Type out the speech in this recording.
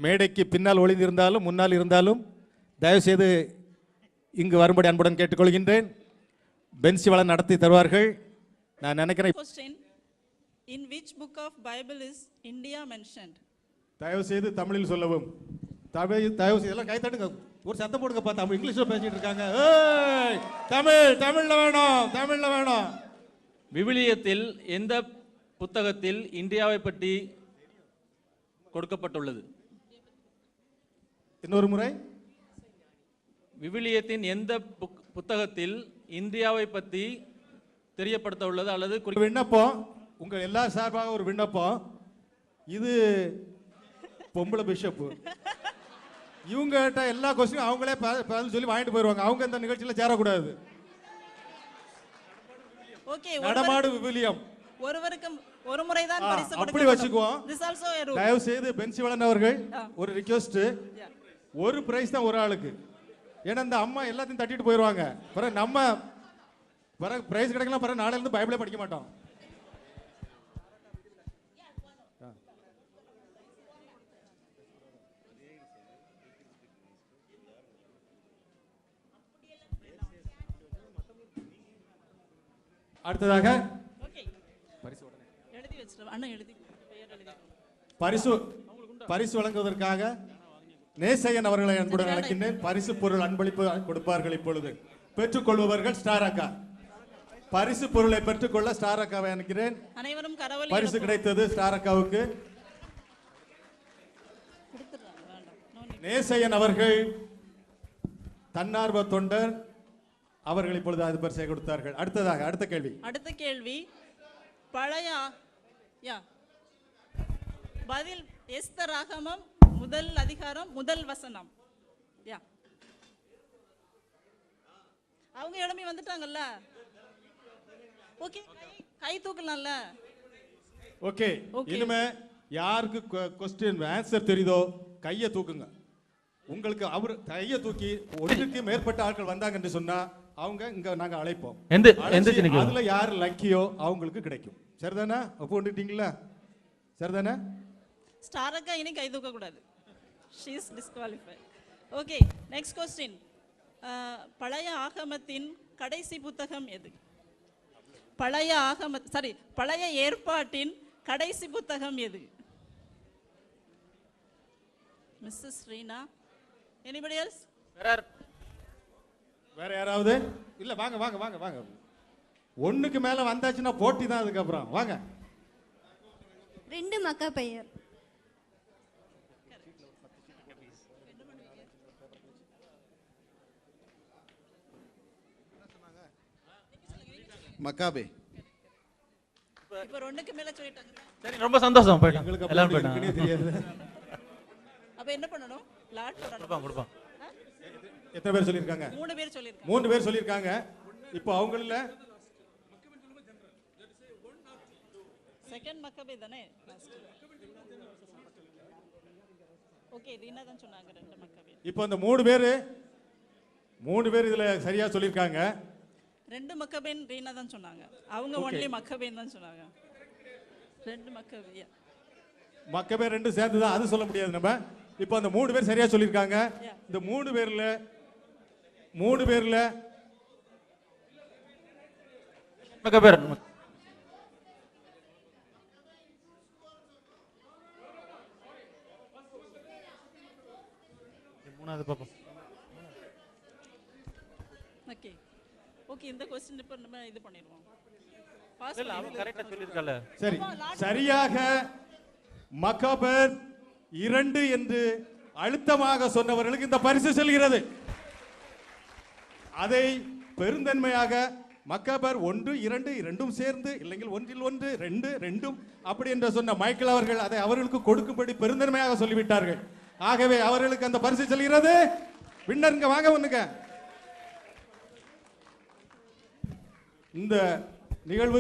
மேடைக்கு பின்னால் ஒளிந்திருந்தாலும் முன்னால் இருந்தாலும் தயவுசெய்து இங்கு வரும்படி அன்புடன் கேட்டுக்கொள்கின்றேன். பென்சிவளன் நடத்தி தருவார்கள். நான் நினைக்கிறேன். Question: In which book of Bible is India mentioned? தயவுசெய்து தமிழில் சொல்லவும். தயவுசெய்து எல்லாம் கை தட்டுங்க, ஒரு சத்தம் போடுங்க. பார்த்தா இங்கிலீஷில் பேசிட்டு இருக்காங்க. தமிழ்ல வேணும், தமிழ்ல வேணும். விவிலியத்தில் எந்த புத்தகத்தில் இந்தியாவை பற்றி கொடுக்கப்பட்டுள்ளது? இன்னொரு முறை. விவிலியத்தின் எந்த புத்தகத்தில் இந்தியாவை பற்றி தெரியப்படுத்த உள்ளது அல்லது விண்ணப்பம், உங்கள் எல்லா சார்பாக ஒரு விண்ணப்பம். இது பொம்பளை பிஷப்பு, இவங்க கிட்ட எல்லா கொஸ்டினும் அவங்களே பதில் சொல்லி வாங்கிட்டு போயிடுவாங்க. அவங்க இந்த நிகழ்ச்சியில் சேரக்கூடாது. நடமாடு விவிலியம் ஒருவருக்கு ஒரு முறை தான் பரிசு கொடுக்க. அப்படி வச்சுக்குவோம். தயவு செய்து பென்சிவளன் அவர்கள் ஒரு ரிக்வெஸ்ட், ஒரு பிரைஸ் தான் ஒரு ஆளுக்கு. ஏன்னா இந்த அம்மா எல்லாத்தையும் தட்டிட்டு போயிடுவாங்க. பிறகு நம்ம பிரைஸ் கிடைக்கலாம், பிறகு நாளைல இருந்து பைபிளே படிக்க மாட்டோம். அடுத்ததாக பரிசு வழங்குவதற்காக நேசையன் அவர்களை அன்புடன் அழைக்கின்றேன். பரிசு பொருள் அன்பளிப்பு கொடுப்பார்கள். இப்பொழுது பெற்றுக்கொள்பவர்கள் ஸ்டார் அக்கா. பரிசு பொருளை பெற்றுக்கொள்ள ஸ்டார் அக்காவை அனுக்கிறேன். பரிசு கிடைத்தது ஸ்டார் அக்காவுக்கு. நேசையன் அவர்கள் தன்னார்வ தொண்டர் அவர்கள் இப்பொழுது அது பரிசை கொடுத்தார்கள். அடுத்ததாக அடுத்த கேள்வி பழைய பதில் எஸ்தர் ஆகமம் முதல் அதிகாரம் முதல் வசனம். அவங்க எழுப்பி வந்துட்டாங்கல்ல. ஓகே, கை தூக்கலாம்ல. ஓகே, இனிமே யாருக்கு क्वेश्चन ஆன்சர் தெரியுதோ கையை தூக்குங்க. உங்களுக்கு அவர் கையை தூக்கி ஒன்றுக்கு மேற்பட்ட ஆட்கள் வந்தாங்க என்று சொன்னா அவங்க இங்க நாங்க அழைப்போம். அதுல யார் லக்கியோ அவங்களுக்கு கிடைக்கும். சரிதானே? ஒப்புக்கொண்டுட்டீங்களா? சரிதானே? ஸ்டார் அக்கா இனி கை தூக்க கூடாது. she is disqualified. Okay, next question. பழைய ஆகமத்தின் கடைசி புத்தகம் எது? பழைய ஏற்பாட்டின் கடைசி புத்தகம் எது? Mrs Reena, anybody else? வேற யாராவது? இல்ல, வாங்க வாங்க வாங்க வாங்க. ஒண்ணுக்கு மேல வந்தாச்சுன்னா போட்டி தான். அதுக்கப்புறம் வாங்க. 2 மக்கபேயர். மக்காபே. இப்ப 2க்கு மேல சொல்லிட்டாங்க. சரி, ரொம்ப சந்தோஷம். எங்களுக்கு எல்லாம் தெரியாது. அப்ப என்ன பண்ணனும்? லாட் கொடுப்பாங்க. எத்தனை பேர் சொல்லிருக்காங்க? 3 பேர் சொல்லிருக்காங்க. இப்போ அவங்கள செகண்ட் மக்கபே தானே? ஓகே, ரீனா தான் சொன்னாங்க 2 மக்கபே. இப்போ அந்த 3 பேர் இதுல சரியா சொல்லிருக்காங்க. 2 மக்கபேன் ரீனா தான் சொன்னாங்க. அவங்க ஒன்லி மக்கபேன் தான் சொன்னாங்க. 2 மக்கபே. மக்கபே 2 சேர்ந்து தான், அது சொல்ல முடியாது நம்ம. இப்போ அந்த 3 பேர் சரியா சொல்லிருக்காங்க. இந்த 3 பேர்ல மக்கபேர் மூணாவது பாப்போம். ஓகே ஓகே, இந்த क्वेश्चन இப்ப நம்ம இது பண்ணிடுவோம். இல்ல, அவ கரெக்ட்டா சொல்லிருக்கால. சரி, சரியாக மக்கபேர் 2 என்று அழுத்தமாக சொன்னவர்களுக்கு இந்த பரிசு செல்கிறது. அதை பெருந்தன்மையாக மக்கபேர் 1, 2 இரண்டும் சேர்ந்து, இல்லைங்கள் 1 1 2 2 அப்படி என்று சொன்ன மைக்கேல் அவர்கள் அதை அவர்களுக்கு கொடுக்கும்படி பெருந்தன்மையாக சொல்லிவிட்டார்கள். ஆகவே அவர்களுக்கு அந்த பரிசு செல்கிறது. வின்னருங்க, வாங்க வந்துங்க. இந்த நிகழ்வு